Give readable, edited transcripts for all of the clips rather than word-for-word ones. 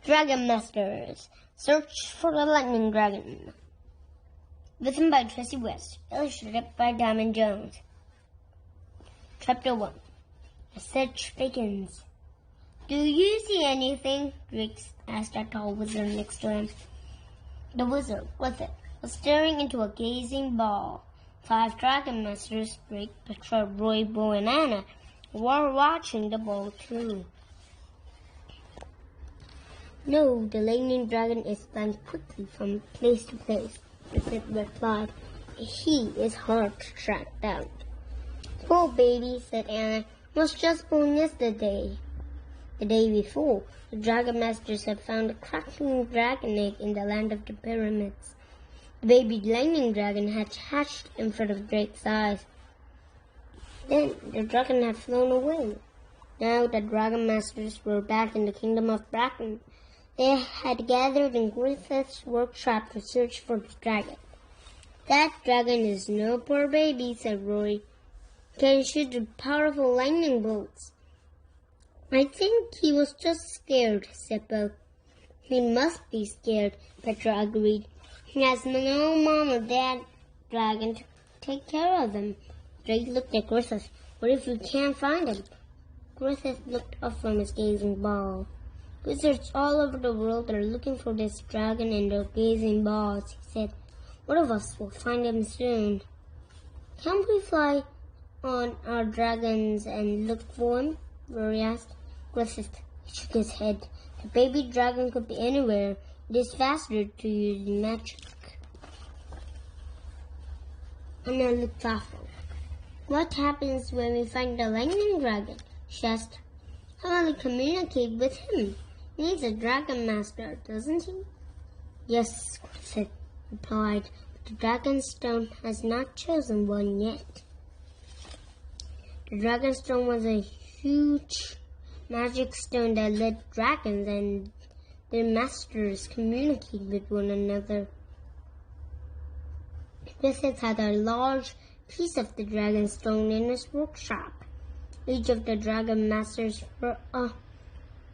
Dragon Masters. Search for the Lightning Dragon. Written by Tracy West. Illustrated by Diamond Jones. Chapter 1. The search begins. Do you see anything? Drake asked a tall wizard next to him. The wizard, with it, was staring into a gazing ball. 5 Dragon Masters, Drake, Petra, Roy, Bo, and Anna, were watching the ball too. No, the lightning dragon is flying quickly from place to place, the wizard replied. He is hard to track down. Poor baby, said Anna, was just born yesterday. The day before, the Dragon Masters had found a cracking dragon egg in the land of the pyramids. The baby lightning dragon had hatched in front of Drake's eyes. Then the dragon had flown away. Now the Dragon Masters were back in the kingdom of Bracken. They had gathered in Griffith's workshop to search for the dragon. That dragon is no poor baby, said Roy. Can shoot the powerful lightning bolts. I think he was just scared, said Bo. He must be scared, Petra agreed. He has no mom or dad dragon to take care of him. Drake looked at Griffith. What if we can't find him? Griffith looked up from his gazing ball. Wizards all over the world are looking for this dragon in their gazing balls, he said. One of us will find him soon. Can't we fly on our dragons and look for him? Rory asked. Griffith shook his head. The baby dragon could be anywhere. It is faster to use magic. Anna looked thoughtful. What happens when we find the lightning dragon? She asked. How will we communicate with him? He needs a dragon master, doesn't he? Yes, Griffith replied, but the Dragonstone has not chosen one yet. The Dragonstone was a huge magic stone that let dragons and their masters communicate with one another. Griffith had a large piece of the Dragonstone in his workshop. Each of the Dragon Masters were a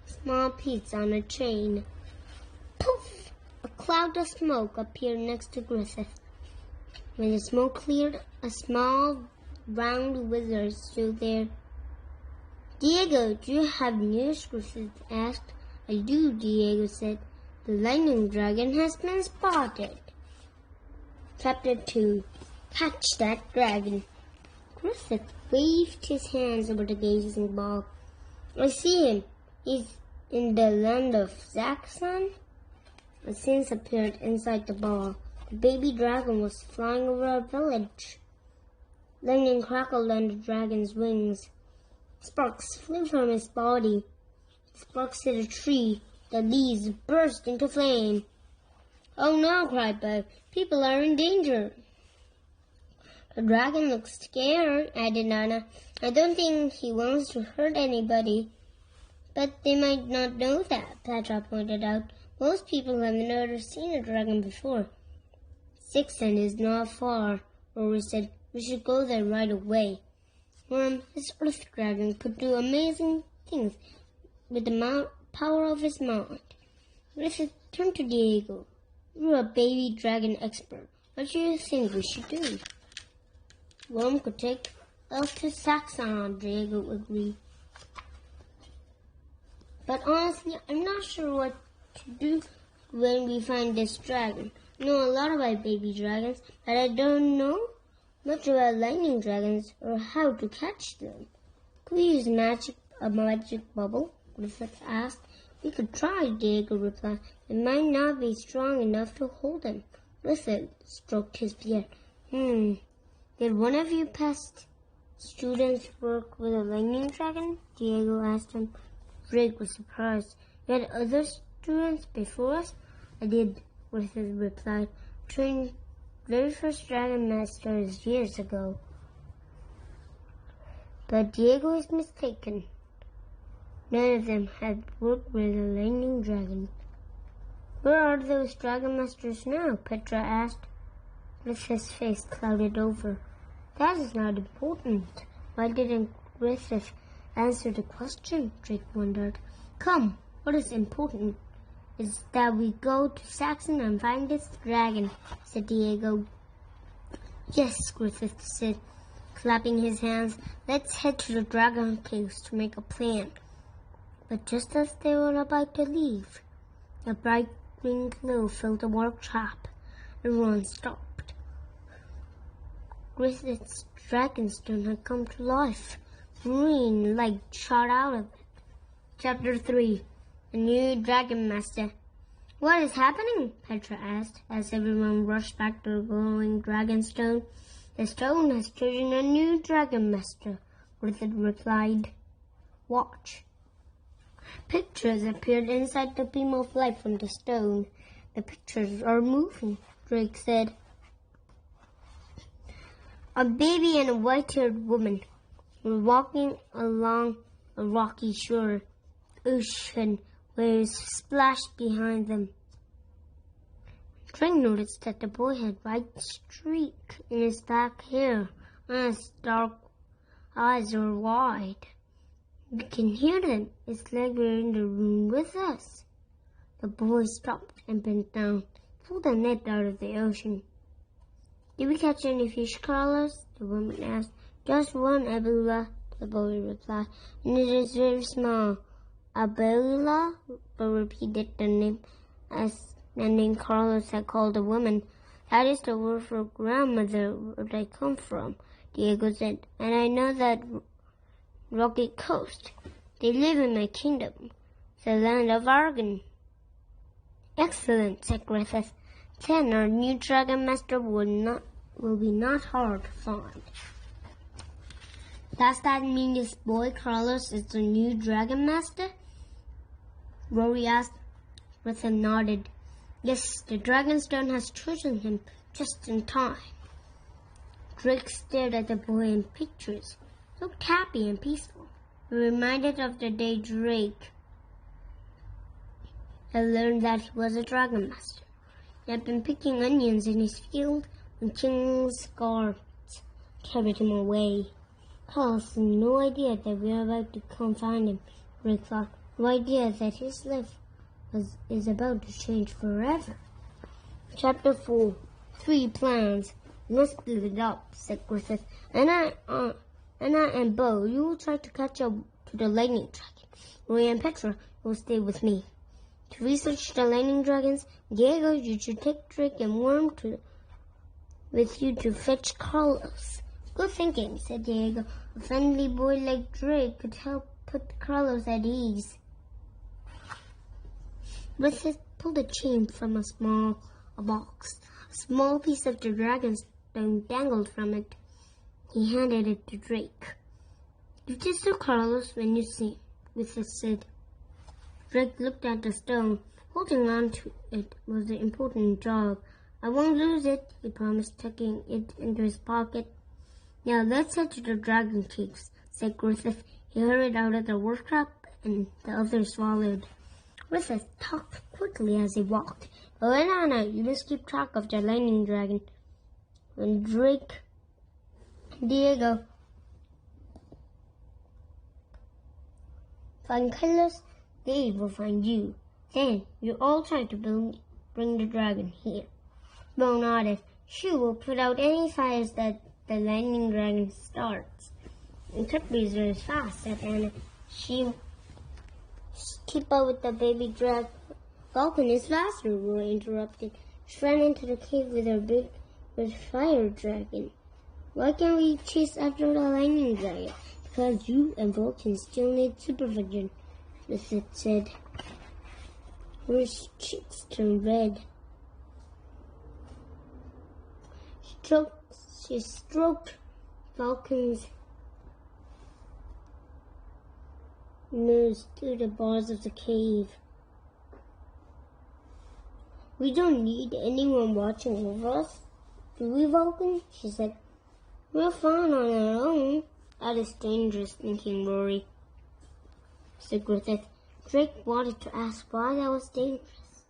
small piece on a chain. Poof! A cloud of smoke appeared next to Griffith. When the smoke cleared, a small, round wizard stood there. Diego, do you have news? Griffith asked. I do, Diego said. The lightning dragon has been spotted. Chapter 2. Catch that dragon. Griffith waved his hands over the gazing ball. I see him. He's in the land of Zaxxon. A sense appeared inside the ball. The baby dragon was flying over a village. Lightning crackled on the dragon's wings. Sparks flew from his body. Sparks hit a tree. The leaves burst into flame. Oh no, cried Bud. People are in danger. The dragon looks scared, added Nana. I don't think he wants to hurt anybody. But they might not know that, Petra pointed out. Most people have never seen a dragon before. Sixton is not far, Rory said. We should go there right away. Worm, his earth dragon, could do amazing things with the power of his mind. Griffith turned to Diego. You're a baby dragon expert. What do you think we should do? Worm could take us to Zaxxon, Diego agreed. But honestly, I'm not sure what to do when we find this dragon. I know a lot about baby dragons, but I don't know much about lightning dragons or how to catch them. Could we use a magic bubble? Griffith asked. We could try, Diego replied. It might not be strong enough to hold him. Griffith stroked his beard. Did one of you past students work with a lightning dragon? Diego asked him. Drake was surprised. You had other students before us? I did, Griffith replied. Trained very first Dragon Masters years ago. But Diego is mistaken. None of them had worked with a lightning dragon. Where are those Dragon Masters now? Petra asked. Griffith's face clouded over. That is not important. Why didn't Griffith answer the question? Drake wondered. Come, what is important? is that we go to Saxon and find this dragon," said Diego. "Yes," Griffith said, clapping his hands. "Let's head to the dragon caves to make a plan." But just as they were about to leave, a bright green glow filled the workshop. Everyone stopped. Griffith's dragonstone had come to life. Green light shot out of it. Chapter 3. A New Dragon Master. "What is happening?" Petra asked, as everyone rushed back to the glowing dragonstone. "The stone has chosen a new dragon master," Griffith replied. "Watch." Pictures appeared inside the beam of light from the stone. "The pictures are moving," Drake said. A baby and a white-haired woman were walking along a rocky shore. Ocean waves splashed behind them. Drake noticed that the boy had white streak in his back hair and his dark eyes were wide. "We can hear them. It's like they're in the room with us." The boy stopped and bent down, pulled a net out of the ocean. "Did we catch any fish, Carlos?" the woman asked. "Just one, Abula," the boy replied, "and it is very small." "Abula?" repeated the name as the name Carlos had called the woman. "That is the word for grandmother where I come from," Diego said, "and I know that rocky coast. They live in my kingdom, the land of Argon." "Excellent," said Griffith. "Then our new dragon master will be not hard to find." "Does that mean this boy Carlos is the new dragon master?" Rory asked. Griffith nodded. "Yes, the dragonstone has chosen him just in time." Drake stared at the boy in pictures. Looked happy and peaceful. It reminded of the day Drake had learned that he was a dragon master. He had been picking onions in his field when King's guards carried him away. Carlos had no idea that we were about to come find him, Drake thought. No idea that his life is about to change forever. Chapter 4. 3 plans. "We must split it up," said Griffith. Anna and Bo, you will try to catch up to the lightning dragon. Roy and Petra will stay with me to research the lightning dragons. Diego, you should take Drake and Worm with you to fetch Carlos. "Good thinking," said Diego. "A friendly boy like Drake could help put Carlos at ease." Griffith pulled a chain from a box. A small piece of the dragonstone dangled from it. He handed it to Drake. "Give this to Carlos when you see him," Griffith said. Drake looked at the stone. Holding on to it was an important job. "I won't lose it," he promised, tucking it into his pocket. "Now let's head to the dragon caves," said Griffith. He hurried out of the workshop and the others followed. Griffith talked quickly as he walked. "Oh, Anna, you must keep track of the lightning dragon. When Drake and Diego find Carlos, they will find you. Then you all try to bring the dragon here." Bo nodded. "She will put out any fires that the lightning dragon starts." "It could be very fast," said Anna. "She keep up with the baby dragon." "Falcon is faster," Roy interrupted. "She ran into the cave with her big fire dragon." "Why can't we chase after the lightning dragon?" "Because you and Vulcan still need supervision," Griffith said. Her cheeks turned red. She stroked Vulcan's nose through the bars of the cave. "We don't need anyone watching over us, do we, Vulcan?" she said. "We're fine on our own." "That is dangerous thinking, Rory," said Griffith. Drake wanted to ask why that was dangerous.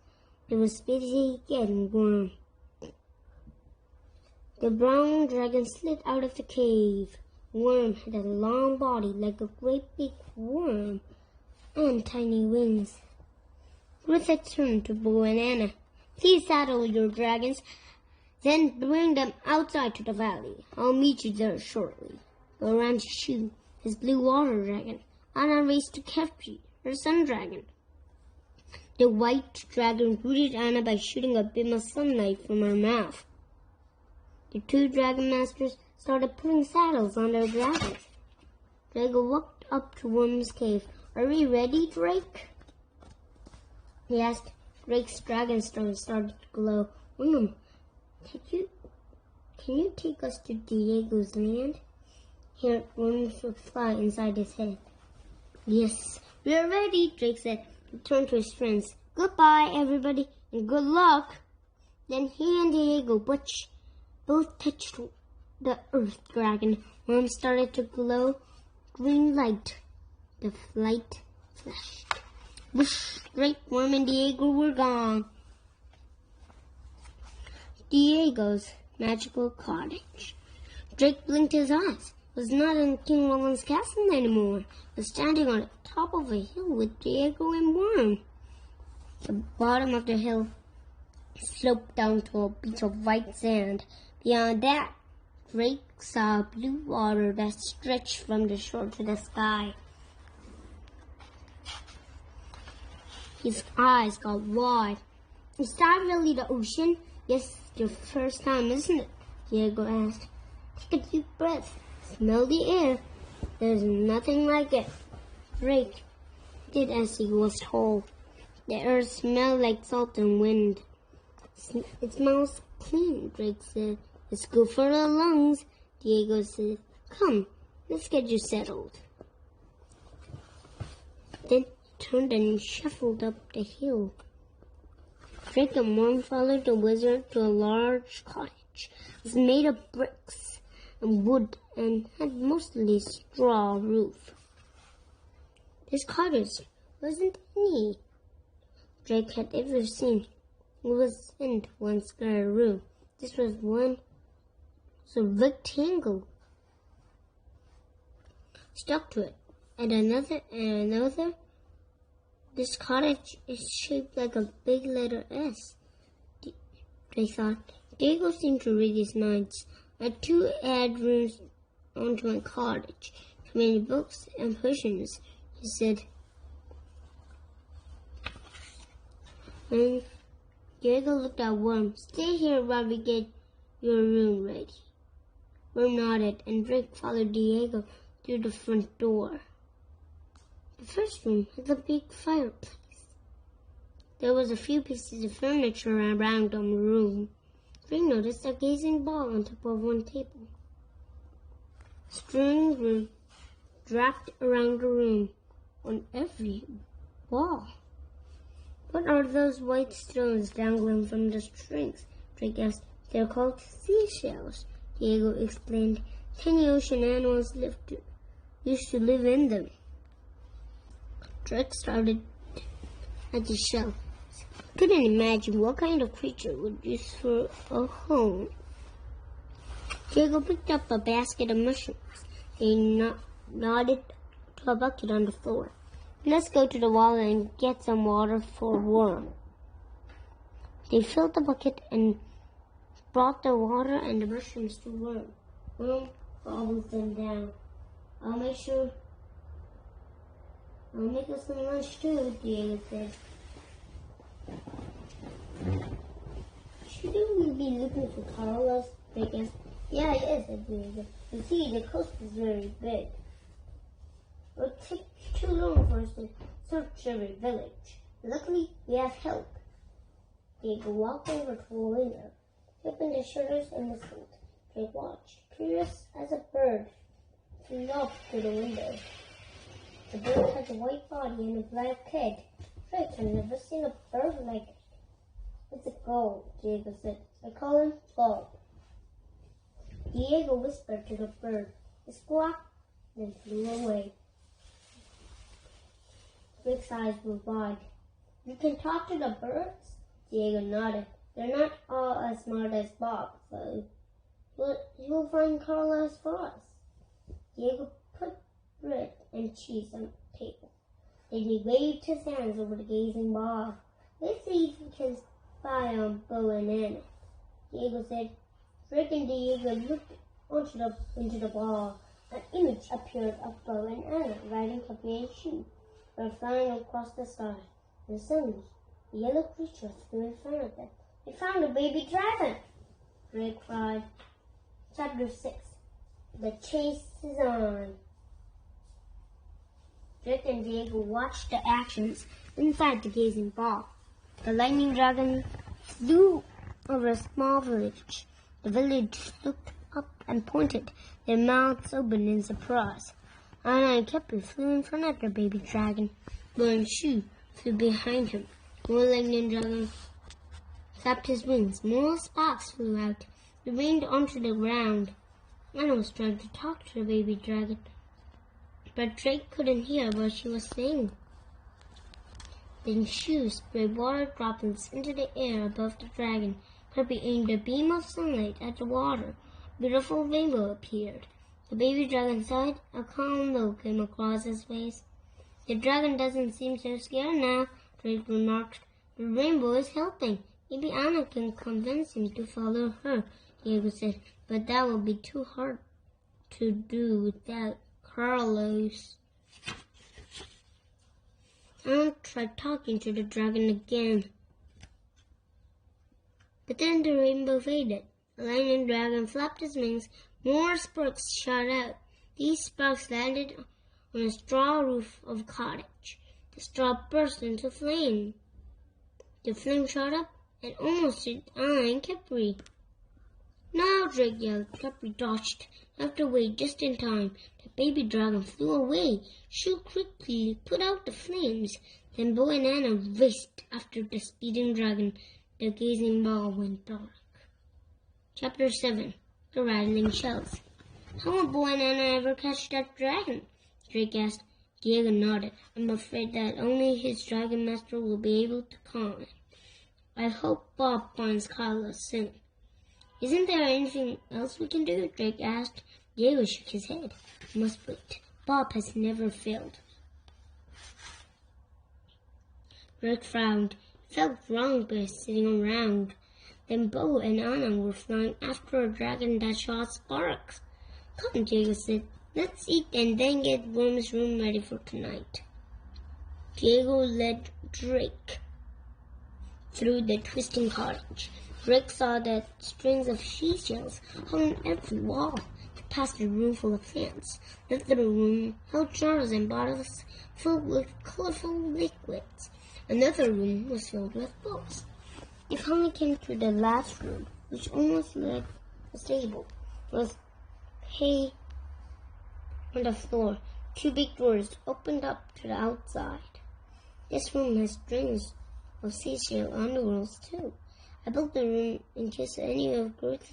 He was busy getting warm. The brown dragon slid out of the cave. Worm had a long body like a great big worm and tiny wings. Martha turned to Bo and Anna. Please saddle your dragons, then bring them outside to the valley. I'll meet you there shortly. Bo ran to shoot his blue water dragon. Anna raced to capture her sun dragon. The white dragon greeted Anna by shooting a beam of sunlight from her mouth. The two dragon masters started putting saddles on their dragons. Drago walked up to Worm's cave. Are we ready, Drake? He asked. Drake's dragonstone started to glow. Worm, can you take us to Diego's land? He heard Worm's reply inside his head. Yes, we're ready, Drake said. He turned to his friends. Goodbye, everybody, and good luck. Then he and Diego both touched the earth dragon. Worm started to glow green light. The light flashed. Whoosh! Drake, Worm, and Diego were gone. Diego's magical cottage. Drake blinked his eyes. It was not in King Roland's castle anymore. It was standing on the top of a hill with Diego and Worm. The bottom of the hill sloped down to a beach of white sand. Beyond that, Drake saw blue water that stretched from the shore to the sky. His eyes got wide. Is that really the ocean? Yes, your first time, isn't it? Diego asked. Take a deep breath. Smell the air. There's nothing like it. Drake did as he was told. The air smelled like salt and wind. It smells clean, Drake said. It's good for the lungs. Diego said, come, let's get you settled. Then he turned and shuffled up the hill. Drake and Worm followed the wizard to a large cottage. It was made of bricks and wood and had mostly straw roof. This cottage wasn't any Drake had ever seen. It wasn't one square room. This was a rectangle stuck to it, and another. This cottage is shaped like a big letter S. They thought. Diego seemed to read his minds. I had to add rooms onto my cottage. Too many books and potions, he said. And Diego looked at Worm. Stay here while we get your room ready. Worm nodded, and Drake followed Diego through the front door. The first room had a big fireplace. There was a few pieces of furniture around the room. Drake noticed a gazing ball on top of one table. Strings were wrapped around the room on every wall. What are those white stones dangling from the strings? Drake asked. They're called seashells, Diego explained. Tiny ocean animals used to live in them. Drake started at the shell. Couldn't imagine what kind of creature would use for a home. Diego picked up a basket of mushrooms. They nodded to a bucket on the floor. Let's go to the wall and get some water for Worm. They filled the bucket and brought the water and the mushrooms to Worm. Worm gobbled them down. I'll make us some lunch too, Diego said. Shouldn't we be looking for Carlos? Drake asked. Yeah, yes, said Diego. You see, the coast is very big. It would take too long for us to search every village. Luckily, we have help. Diego walked over to a window. He opened the shutters and whistled. Drake watched, curious as a bird, flew up to the window. The bird had a white body and a black head. Drake had never seen a bird like it. It's a gull, Diego said. I call him Bob. Diego whispered to the bird. It squawked, then flew away. Drake's eyes were wide. You can talk to the birds? Diego nodded. They're not all as smart as Bob, so you'll find Carlos for us. Diego put bread and cheese on the table. Then he waved his hands over the gazing Bob. Let's see if we can spy on Bo and Anna, Diego said. Rick and Diego looked into the ball. An image appeared of Bo and Anna riding Puppy and Shoe. They were flying across the sky. And suddenly, a yellow creature flew in front of them. They found a baby dragon! Rick cried. Chapter 6. The chase is on. Rick and Diego watched the actions inside the gazing ball. The lightning dragon flew over a small village. The village looked up and pointed, their mouths open in surprise. Anna and Kepri flew in front of the baby dragon. Bo and Shoe flew behind him. More lightning dragon flapped his wings. More sparks flew out. They rained onto the ground. Anna was trying to talk to the baby dragon, but Drake couldn't hear what she was saying. Then Shoe sprayed water droplets into the air above the dragon. Kirby aimed a beam of sunlight at the water. A beautiful rainbow appeared. The baby dragon sighed. A calm look came across his face. The dragon doesn't seem so scared now, Drake remarked. The rainbow is helping. Maybe Anna can convince him to follow her, Diego said, but that will be too hard to do without Carlos. Anna tried talking to the dragon again. But then the rainbow faded. The lightning dragon flapped his wings. More sparks shot out. These sparks landed on a straw roof of a cottage. The straw burst into flame. The flame shot up and almost hit Anna and Kepri. Now, Drake yelled. Kepri dodged out the way just in time. The baby dragon flew away. Shoe quickly put out the flames. Then Bo and Anna raced after the speeding dragon. The gazing ball went dark. Chapter 7. The Rattling Shells. How will Bo and Anna ever catch that dragon? Drake asked. Diego nodded. I'm afraid that only his dragon master will be able to calm him. I hope Bob finds Carlos soon. Isn't there anything else we can do? Drake asked. Diego shook his head. We must wait. Bob has never failed. Drake frowned. It felt wrong by sitting around. Then Bo and Anna were flying after a dragon that shot sparks. Come, Diego said. Let's eat and then get Worm's room ready for tonight. Diego led Drake through the twisting cottage. Drake saw that strings of seashells hung on every wall. They passed a room full of plants. The little room held jars and bottles filled with colorful liquids. Another room was filled with books. They finally came to the last room, which almost looked like a stable. There was hay on the floor. 2 big doors opened up to the outside. This room has strings of seashell underworlds too. I built the room in case any of Groot's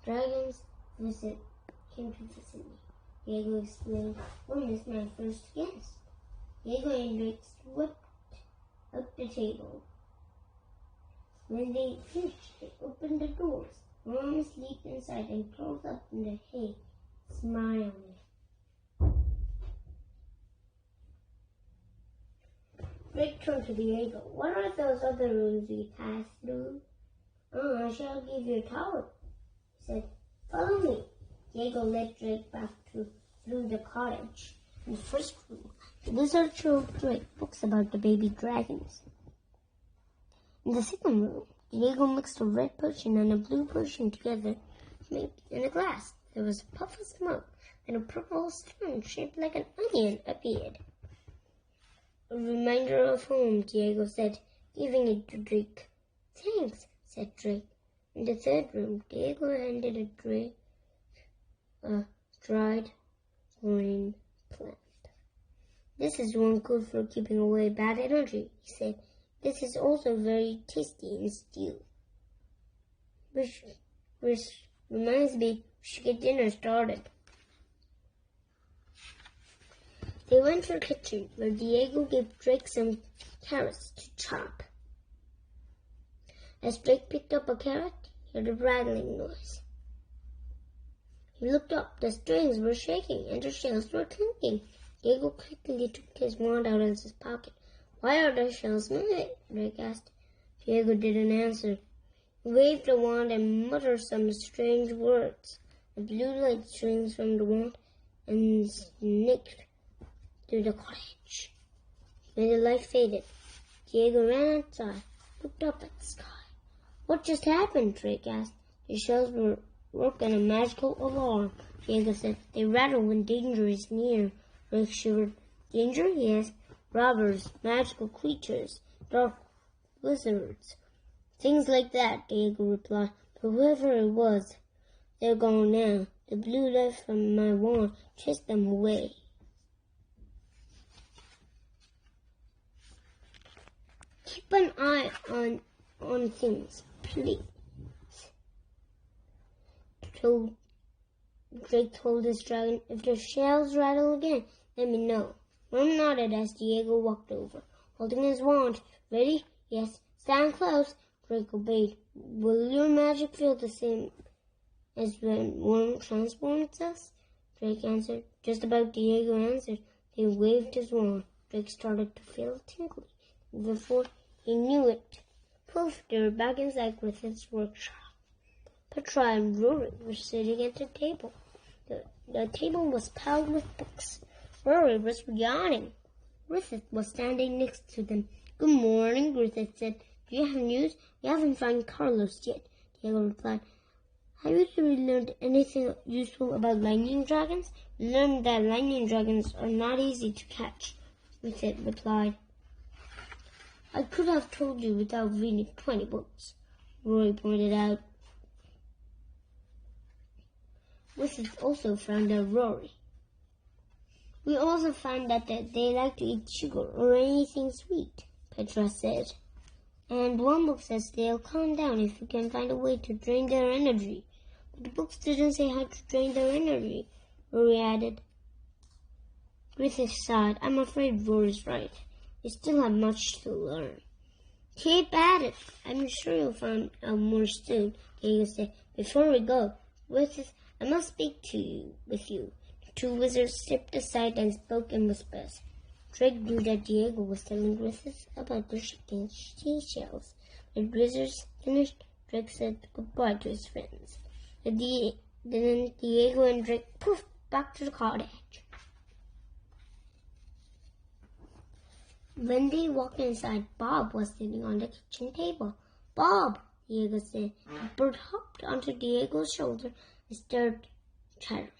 dragons came to visit me. Diego explained. Worm is my first guest. Diego and Drake swept up the table. When they finished, they opened the doors. Worm slept inside and curled up in the hay, smiling. Drake turned to Diego. What are those other rooms we passed through? I shall give you a towel, he said. Follow me. Diego led Drake back through the cottage. In the first room, the wizard showed Drake books about the baby dragons. In the second room, Diego mixed a red potion and a blue potion together to make in a glass. There was a puff of smoke, and a purple stone shaped like an onion appeared. A reminder of home, Diego said, giving it to Drake. Thanks, said Drake. In the third room, Diego handed Drake a dried green plant. This is one good for keeping away bad energy, he said. This is also very tasty in stew. Which reminds me, we should get dinner started. They went to the kitchen, where Diego gave Drake some carrots to chop. As Drake picked up a carrot, he heard a rattling noise. He looked up. The strings were shaking, and the shells were clinking. Diego quickly took his wand out of his pocket. Why are the shells moving? Drake asked. Diego didn't answer. He waved the wand and muttered some strange words. The blue light streams from the wand and sneaked through the cottage. When the light faded, Diego ran outside, looked up at the sky. What just happened? Drake asked. The shells were working a magical alarm. Diego said. They rattle when danger is near. Drake shivered. Danger? He asked. Robbers, magical creatures, dark wizards. Things like that, Diego replied. But whoever it was, they're gone now. The blue light from my wand chased them away. Keep an eye on things, please. Drake told his dragon, if the shells rattle again, let me know. Worm nodded as Diego walked over, holding his wand. Ready? Yes. Stand close. Drake obeyed. Will your magic feel the same as when Worm transforms us? Drake answered. Just about, Diego answered. He waved his wand. Drake started to feel tingly. Before he knew it, poof, they were back inside Griffith's workshop. Petra and Rory were sitting at the table. The table was piled with books. Rory was yawning. Griffith was standing next to them. Good morning, Griffith said. Do you have news? We haven't found Carlos yet, Diego replied. Have you really learned anything useful about lightning dragons? We learned that lightning dragons are not easy to catch, Griffith replied. I could have told you without reading 20 books, Rory pointed out. Griffith also found out Rory. We also found that they like to eat sugar or anything sweet, Petra said. And one book says they'll calm down if we can find a way to drain their energy. But the books didn't say how to drain their energy, Rory added. Griffith sighed. I'm afraid Rory's right. We still have much to learn. Keep at it. I'm sure you'll find out more soon, Diego said. Before we go, Griffith, I must speak with you. The two wizards stepped aside and spoke in whispers. Drake knew that Diego was telling Griffith about the shifting seashells. When the wizards finished, Drake said goodbye to his friends. Then Diego and Drake poofed back to the cottage. When they walked inside, Bob was sitting on the kitchen table. Bob, Diego said. The bird hopped onto Diego's shoulder and started chattering.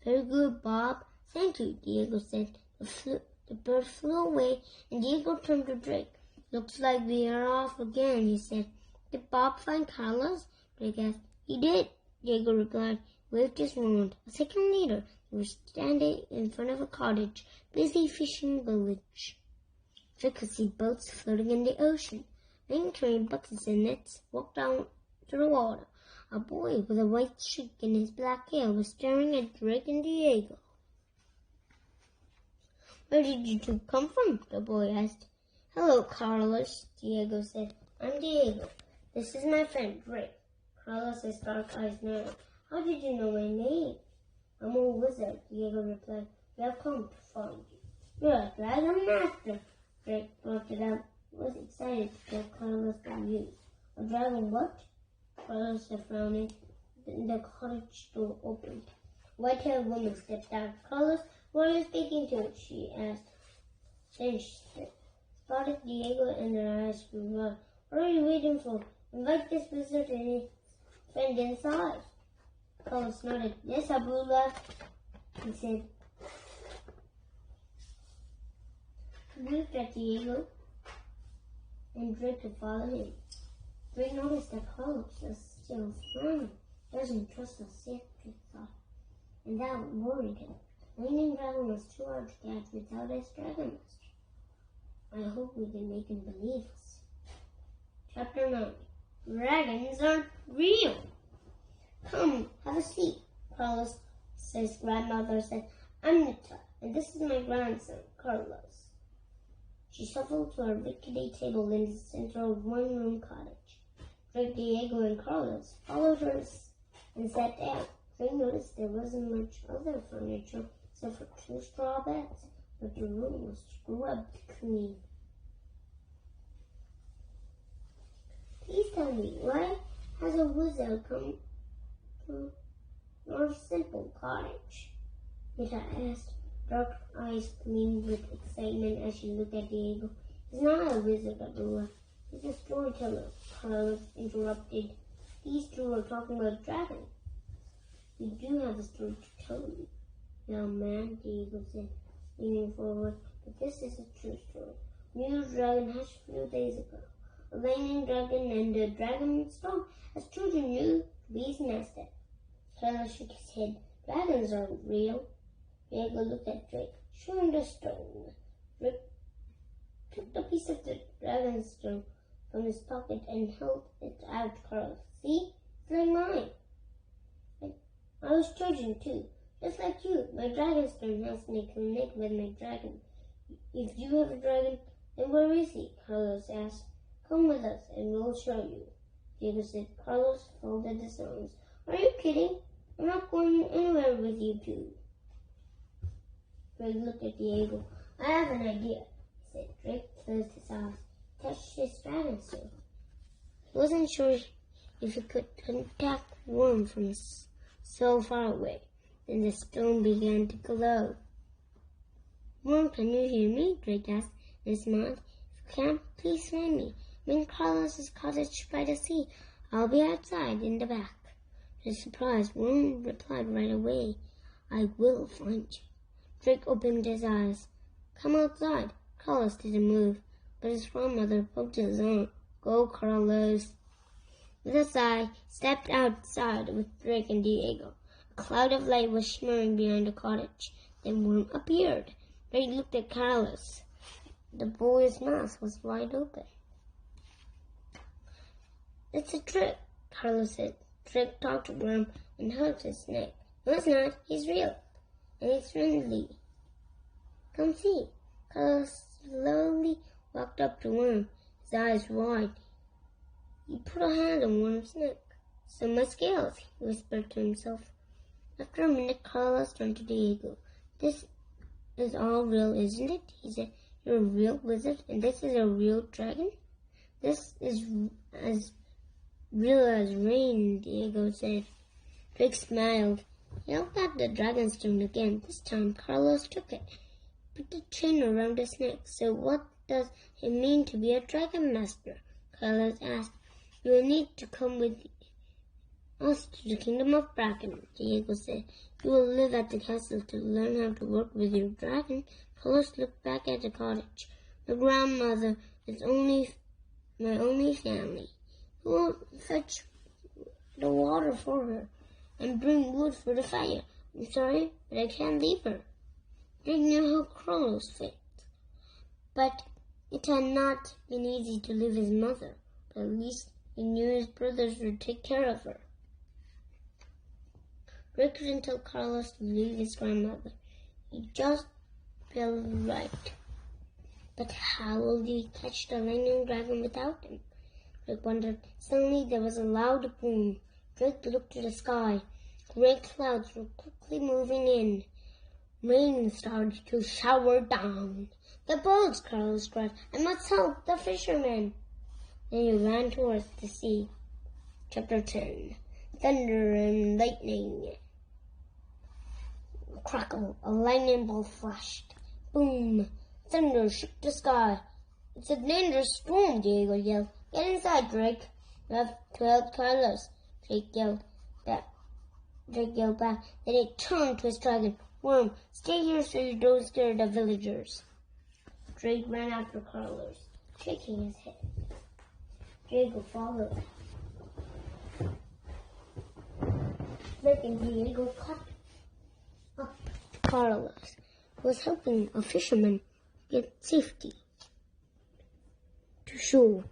Very good, Bob. Thank you, Diego said. The bird flew away, and Diego turned to Drake. Looks like we are off again, he said. Did Bob find Carlos? Drake asked. He did, Diego replied. Waved his wand. A second later, they were standing in front of a cottage, busy fishing village. Drake could see boats floating in the ocean. Men carrying buckets and nets walked down to the water. A boy with a white streak in his black hair was staring at Drake and Diego. Where did you two come from? The boy asked. Hello, Carlos, Diego said. I'm Diego. This is my friend, Drake. Carlos's dark eyes narrowed. How did you know my name? I'm a wizard, Diego replied. We have come to find you. You're a dragon master. Drake blurted out. Was excited to tell Carlos the news. A dragon what? Carlos said, frowning. Then the cottage door opened. A white-haired woman stepped out. Carlos, who are you speaking to? She asked. Then she spotted Diego and her eyes grew wide. What are you waiting for? Invite this wizard and his friend inside. Carlos nodded. Yes, Abula, he said. He waved at Diego and Drake to follow him. Drake noticed that Carlos was still smiling. Doesn't trust us yet, Drake thought. And that worried him. Lightning Dragon was too hard to catch without his dragon master. I hope we can make him believe us. Chapter 9. Dragons aren't real. Come, have a seat, Carlos, his grandmother said. I'm Nita, and this is my grandson, Carlos. She shuffled to a rickety table in the center of one-room cottage. Drake, Diego, and Carlos followed her and sat down. Drake noticed there wasn't much other furniture except for 2 straw beds, but the room was scrubbed clean. tell me, why has a wizard come to your simple cottage? Rita asked, dark eyes gleamed with excitement as she looked at Diego. He's not a wizard, Adora. He's a storyteller, Carlos interrupted. These two are talking about dragons. We do have a story to tell you, young man, Diego said, leaning forward. But this is a true story. New dragon hatched a few days ago. A lightning dragon and a dragon stone, as children knew, bees nested. Carlos shook his head. Dragons aren't real. Diego looked at Drake, showing the stone. Drake took a piece of the dragon stone from his pocket and held it out to Carlos. See? It's like mine. I was children too. Just like you, my dragon stone has to connect with my dragon. If you have a dragon, then where is he? Carlos asked. Come with us and we'll show you. Diego said. Carlos folded his arms. Are you kidding? I'm not going anywhere with you two. Drake looked at Diego. I have an idea, he said. Drake closed his eyes, touched his dragon stone. He wasn't sure if he could contact Worm from so far away. Then the stone began to glow. Worm, can you hear me? Drake asked and smiled. If you can't, please find me. I'm in Carlos's cottage by the sea. I'll be outside in the back. To his surprise, Worm replied right away. I will find you. Drake opened his eyes. Come outside. Carlos didn't move, but his grandmother poked his arm. Go, Carlos. With a sigh, he stepped outside with Drake and Diego. A cloud of light was shimmering behind the cottage. Then Worm appeared. Drake looked at Carlos. The boy's mouth was wide open. It's a trick, Carlos said. Drake talked to Worm and hugged his neck. No, it's not. He's real. And he's friendly. Come see. Carlos slowly walked up to Worm, his eyes wide. He put a hand on Worm's neck. So my scales, he whispered to himself. After a minute, Carlos turned to Diego. This is all real, isn't it? He said. You're a real wizard, and this is a real dragon? This is as real as rain, Diego said. Drake smiled. He held out the dragonstone again. This time, Carlos took it, put the chain around his neck. So what does it mean to be a dragon master? Carlos asked. You will need to come with us to the kingdom of Bracken, Diego said. You will live at the castle to learn how to work with your dragon. Carlos looked back at the cottage. My grandmother is my only family. Who will fetch the water for her and bring wood for the fire? I'm sorry, but I can't leave her. Drake knew how Carlos felt, but it had not been easy to leave his mother. But at least he knew his brothers would take care of her. Drake couldn't tell Carlos to leave his grandmother. He just felt right. But how will he catch the lightning dragon without him? Drake wondered. Suddenly there was a loud boom. Drake looked to the sky. Great clouds were quickly moving in. Rain started to shower down. The boats, Carlos cried. I must help the fishermen. Then he ran towards the sea. Chapter 10. Thunder and lightning. Crackle, a lightning bolt flashed. Boom! Thunder shook the sky. It's a dangerous storm, Diego yelled. Get inside, Drake. You have to help Carlos. Drake yelled back. Then he turned to his dragon. Worm, stay here so you don't scare the villagers. Drake ran after Carlos, shaking his head. Diego followed. Drake and Diego caught up Carlos, who was helping a fisherman get safety to shore.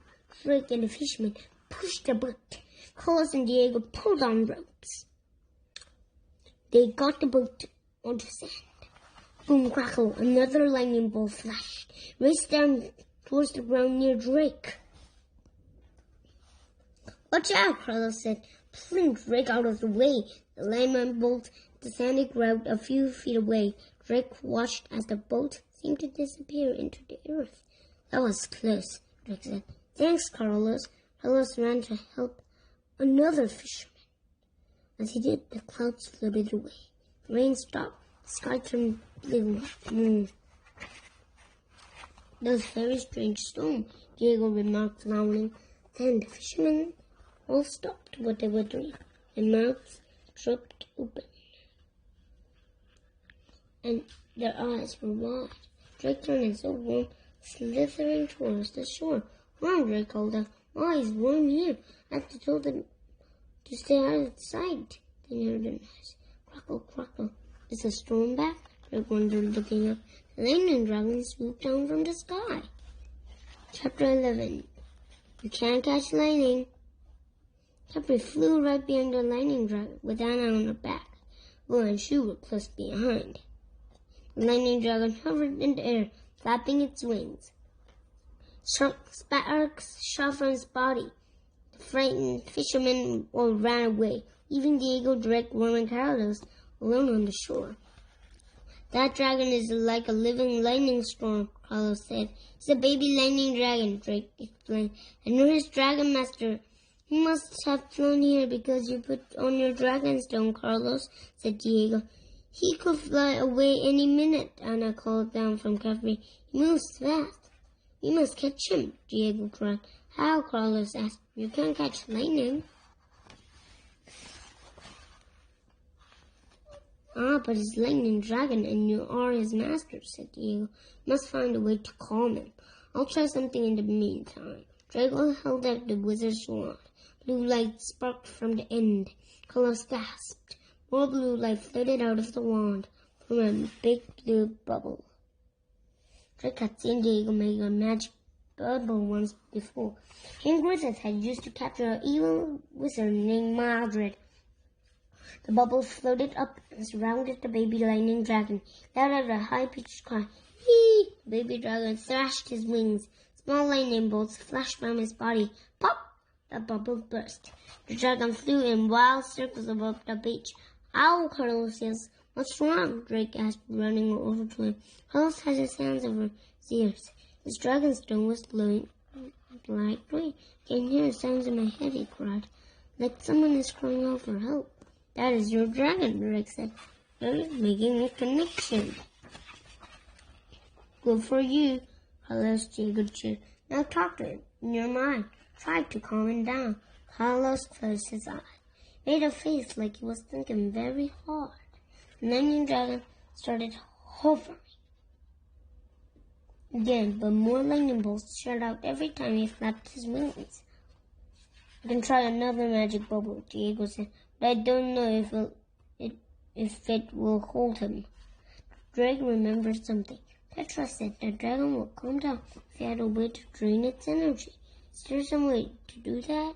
Drake and the fisherman pushed the boat. Carlos and Diego pulled on ropes. They got the boat onto sand. Boom, crackle, another lightning bolt flashed, raced down towards the ground near Drake. Watch out, Carlos said, pulling Drake out of the way. The lightning bolt the sandy ground a few feet away. Drake watched as the boat seemed to disappear into the earth. That was close, Drake said. Thanks, Carlos. Carlos ran to help another fisherman. As he did, the clouds floated away. The rain stopped. The sky turned blue. That was a very strange storm, Diego remarked loudly. Then the fishermen all stopped what they were doing. Their mouths dropped open, and their eyes were wide. Drake turned and saw Worm slithering towards the shore. "Worm," Drake called out. "Why is Worm here? I have to tell them to stay out of sight." They heard a noise. Crackle, crackle. Is the storm back? Drake wondered, looking up. The lightning dragon swooped down from the sky. Chapter 11. You can't catch lightning. Capri flew right behind the lightning dragon with Anna on her back. Will and Shu were close behind. The lightning dragon hovered in the air, flapping its wings. Sparks shot from its body. The frightened fishermen all ran away, leaving Diego, Drake, Worm, and Carlos alone on the shore. "That dragon is like a living lightning storm," Carlos said. "It's a baby lightning dragon," Drake explained. "And you're his dragon master. He must have flown here because you put on your dragon stone," Carlos said. Diego. "He could fly away any minute," Anna called down from Capri. "He moves fast." "We must catch him," Diego cried. "How?" Carlos asked. "You can't catch lightning." "Ah, but he's lightning dragon and you are his master," said Diego. "Must find a way to calm him. I'll try something in the meantime." Drago held out the wizard's wand. Blue light sparkled from the end. Carlos gasped. More blue light floated out of the wand from a big blue bubble. Drake had seen Diego make a magic bubble once before. King Griffith had used to capture an evil wizard named Mildred. The bubbles floated up and surrounded the baby lightning dragon. He let out a high-pitched cry. "Whee!" The baby dragon thrashed his wings. Small lightning bolts flashed from his body. Pop! The bubble burst. The dragon flew in wild circles above the beach. "Ow!" Carlos yelled. "What's wrong?" Drake asked, running over to him. Carlos had his hands over his ears. His dragon stone was glowing like green. "I can hear sounds in my head," he cried. "Like someone is crying out for help." "That is your dragon," Drake said. "You're making a connection." "Good for you," Carlos cheered. "Now talk to him in your mind. Try to calm him down." Carlos closed his eyes, made a face like he was thinking very hard. The lightning dragon started hovering again, but more lightning bolts shot out every time he flapped his wings. "I can try another magic bubble," Diego said, "but I don't know if it will hold him." Drake remembered something. Petra said the dragon would calm down if he had a way to drain its energy. Is there some way to do that?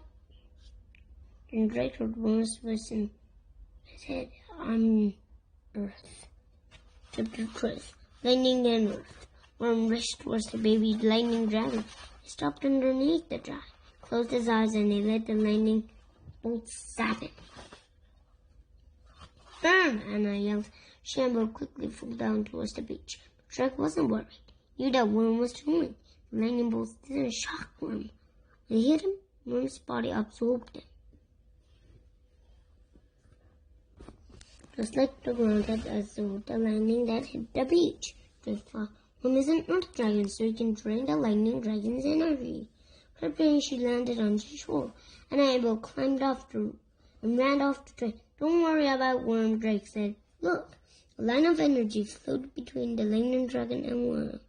And Drake heard Worm's voice in his head. "I'm Earth." Chapter 12. Lightning and Earth. Worm rushed towards the baby lightning dragon. He stopped underneath the dragon, closed his eyes, and he let the lightning bolts zap him. "Burn!" Anna yelled. She and Bo quickly flew down towards the beach. But Drake wasn't worried. He knew that Worm was human. The lightning bolts didn't shock Worm. When he hit him, Worm's body absorbed him. Just like the ground that absorbed the lightning that hit the beach. Drake thought, Worm is an earth dragon, so he can drain the lightning dragon's energy. Quickly, she landed on the shore, and Abel climbed off and ran off to Drake. "Don't worry about Worm," Drake said. "Look." A line of energy flowed between the lightning dragon and Worm.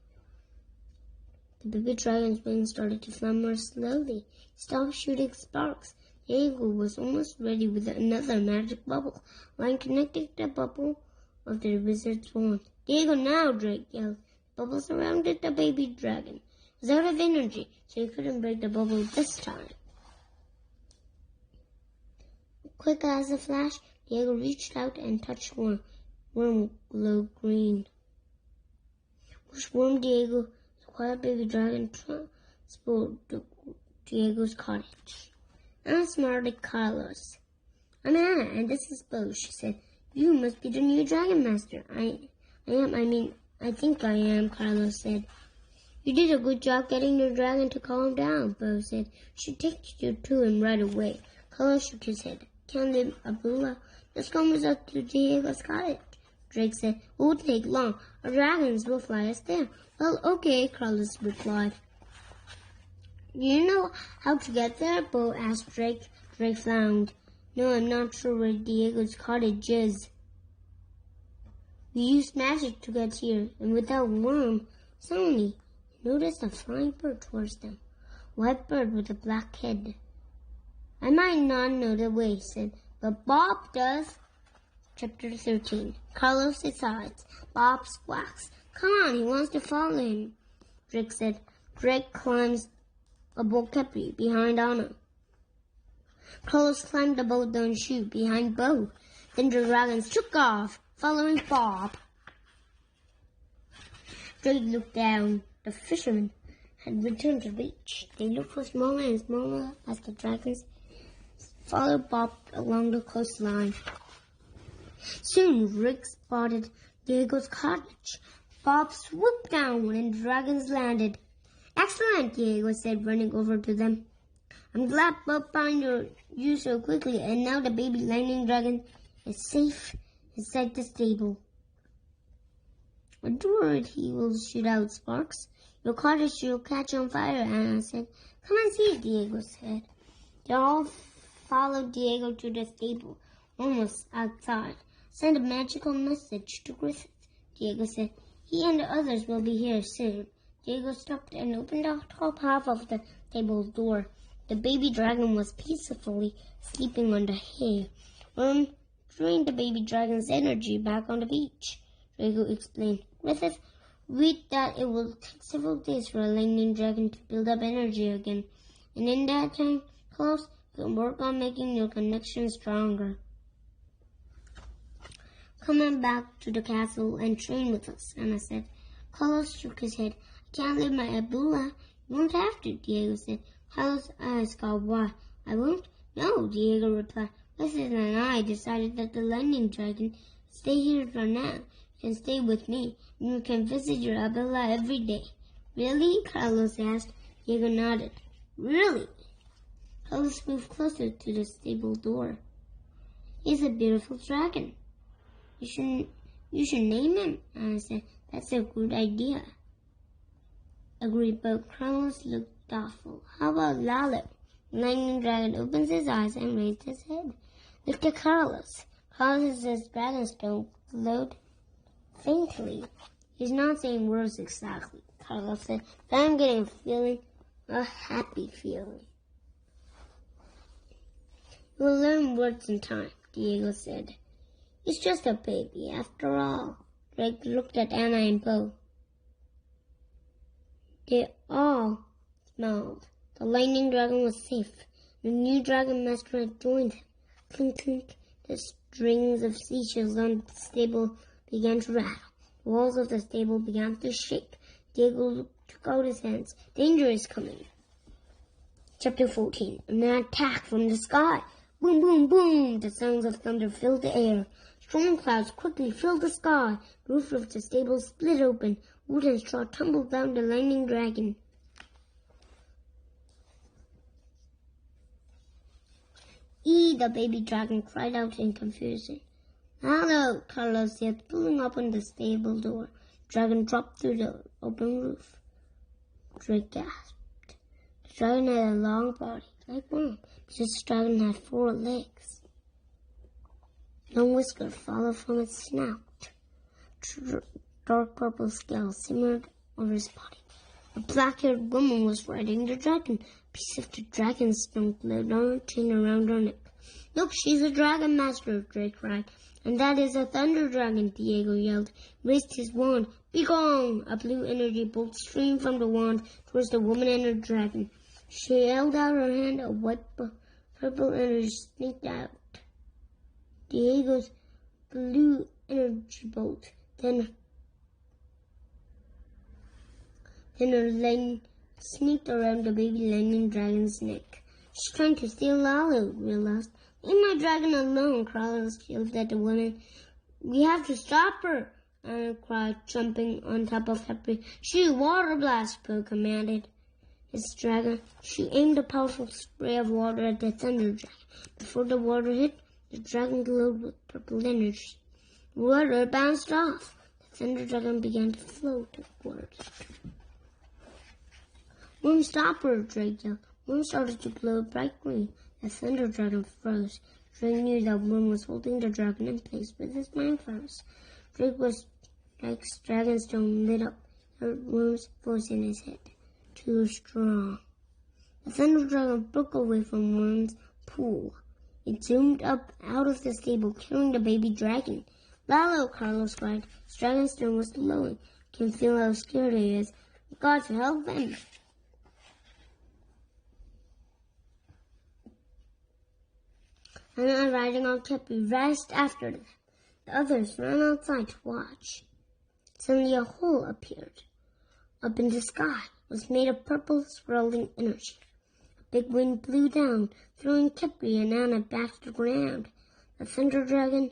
The baby dragon's wings started to fly more slowly. He stopped shooting sparks. Diego was almost ready with another magic bubble. Line connected the bubble of the wizard's wand. "Diego, now!" Drake yelled. The bubble surrounded the baby dragon. It was out of energy, so he couldn't break the bubble this time. Quick as a flash, Diego reached out and touched Worm. Worm glowed green. Push Worm, Diego. The quiet baby dragon transported to Diego's cottage. Anna smiled at Carlos. "I'm Anna, and this is Bo," she said. "You must be the new dragon master." I think I am," Carlos said. You did a good job getting your dragon to calm down, Bo said. Should take you to him right away. Carlos shook his head. Can't leave Abdullah. Let's go up to Diego's cottage. Drake said, it won't take long. Our dragons will fly us there. Well, okay, Carlos replied. Do you know how to get there? Bo asked Drake. Drake frowned. No, I'm not sure where Diego's cottage is. We used magic to get here, and without Worm, suddenly he noticed a flying bird towards them. White bird with a black head. I might not know the way, said, but Bob does. Chapter 13. Carlos decides. Bob squawks. Come on, he wants to follow him. Drake said. Drake climbs a boat behind Anna. Carlos climbed a boat down chute behind Bo. Then the dragons took off, following Bob. Drake looked down. The fishermen had returned to the beach. They looked smaller and smaller as the dragons followed Bob along the coastline. Soon Rick spotted Diego's cottage. Bob swooped down and the dragons landed. Excellent, Diego said, running over to them. I'm glad Bob found you so quickly, and now the baby lightning dragon is safe inside the stable. I'm worried he will shoot out sparks. Your cottage will catch on fire, Anna said. Come and see, Diego said. They all followed Diego to the stable, almost outside. Send a magical message to Griffith, Diego said. He and the others will be here soon. Diego stopped and opened the top half of the table's door. The baby dragon was peacefully sleeping on the hay. Worm drained the baby dragon's energy back on the beach. Diego explained. Griffith, read that it will take several days for a lightning dragon to build up energy again. And in that time, Carlos, you can work on making your connection stronger. Come on back to the castle and train with us, Anna said. Carlos shook his head. I can't leave my Abdullah. You won't have to, Diego said. Carlos asked why. I won't? No, Diego replied. Griffith and I decided that the lightning dragon would stay here for now. You can stay with me, and you can visit your Abdullah every day. Really? Carlos asked. Diego nodded. Really? Carlos moved closer to the stable door. He's a beautiful dragon. You should name him, Anna said. That's a good idea. Agreed, but Carlos looked thoughtful. How about Lalo? The lightning dragon opens his eyes and raised his head. Looked at Carlos. Carlos's dragonstone glowed faintly. He's not saying words exactly, Carlos said, but I'm getting a happy feeling. You'll learn words in time, Diego said. He's just a baby, after all. Drake looked at Anna and Bo. They all smiled. The lightning dragon was safe. The new dragon master had joined him. Clink, clink. The strings of seashells on the stable began to rattle. The walls of the stable began to shake. Diego took out his hands. Danger is coming. Chapter 14. An attack from the sky. Boom, boom, boom. The sounds of thunder filled the air. Storm clouds quickly filled the sky. The roof of the stable split open. Wood and straw tumbled down the lightning dragon. The baby dragon cried out in confusion. Hello, Carlos said, pulling open the stable door. Dragon dropped through the open roof. Drake gasped. The dragon had a long body, like one, but this dragon had 4 legs. Long whiskers followed from its snout. Dark purple scales simmered over his body. A black-haired woman was riding the dragon. A piece of the dragon's stone glowed on her chain around her neck. Look, she's a dragon master, Drake cried. And that is a thunder dragon, Diego yelled. He raised his wand. Begone! A blue energy bolt streamed from the wand towards the woman and her dragon. She held out her hand. A white purple energy sneaked out. Diego's blue energy bolt. Then her line sneaked around the baby lightning dragon's neck. She's trying to steal Lalo, realized. Leave my dragon alone, Carlos yelled at the woman. We have to stop her. Anna cried, jumping on top of Happy. Shoot, water blast, Bo commanded his dragon. She aimed a powerful spray of water at the thunder dragon. Before the water hit, the dragon glowed with purple energy. The water bounced off. The thunder dragon began to float upwards. Moon, stop her, Drake yelled. Moon started to glow bright green. The thunder dragon froze. Drake knew that Moon was holding the dragon in place with his mind froze. Drake's dragon stone lit up. He heard Moon's voice in his head. Too strong. The thunder dragon broke away from Moon's pool. It zoomed up out of the stable, carrying the baby dragon. Lalo, Carlos cried. His dragon stone was glowing. He can feel how scared he is. God, help him! Anna, riding on Kepi, raced after them. The others ran outside to watch. Suddenly a hole appeared. Up in the sky was made of purple swirling energy. A big wind blew down, throwing Kepi and Anna back to the ground. The thunder dragon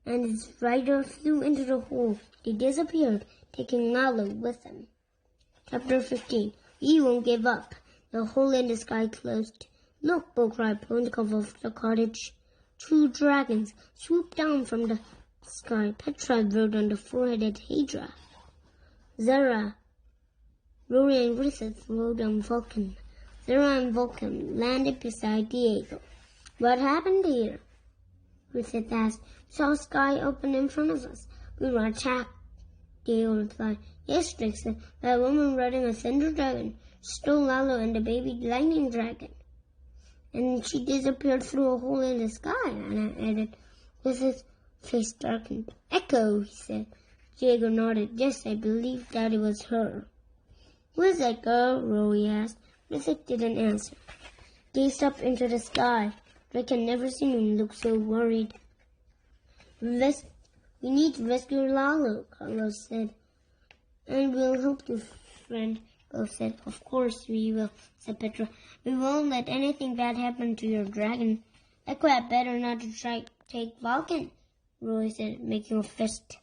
and its rider flew into the hole. They disappeared, taking Lalo with them. Chapter 15. We won't give up. The hole in the sky closed. Look, Bo cried, pulling the cover off the cottage. 2 dragons swooped down from the sky. Petra rode on the four-headed Hydra. Zara, Rory, and Griffith rode on Vulcan. Zara and Vulcan landed beside Diego. What happened here? Griffith asked. We saw a sky open in front of us. We were attacked. Diego replied. Yes, Drake said. That woman riding a thunder dragon stole Lalo and the baby lightning dragon. And she disappeared through a hole in the sky, Anna added. Griffith's face darkened. Echo, he said. Diego nodded. Yes, I believe that it was her. Who is that girl? Rory asked. Griffith didn't answer. Gazed up into the sky. Drake had never seen him look so worried. We need to rescue Lalo, Carlos said. And we'll help you, friend, Bo said. Of course we will, said Petra. We won't let anything bad happen to your dragon. Echo had better not to try to take Vulcan, Roy said, making a fist.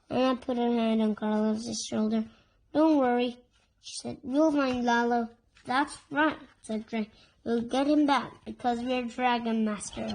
Anna put her hand on Carlos's shoulder. Don't worry, she said. We'll find Lalo. That's right, said Drake. We'll get him back because we're dragon masters.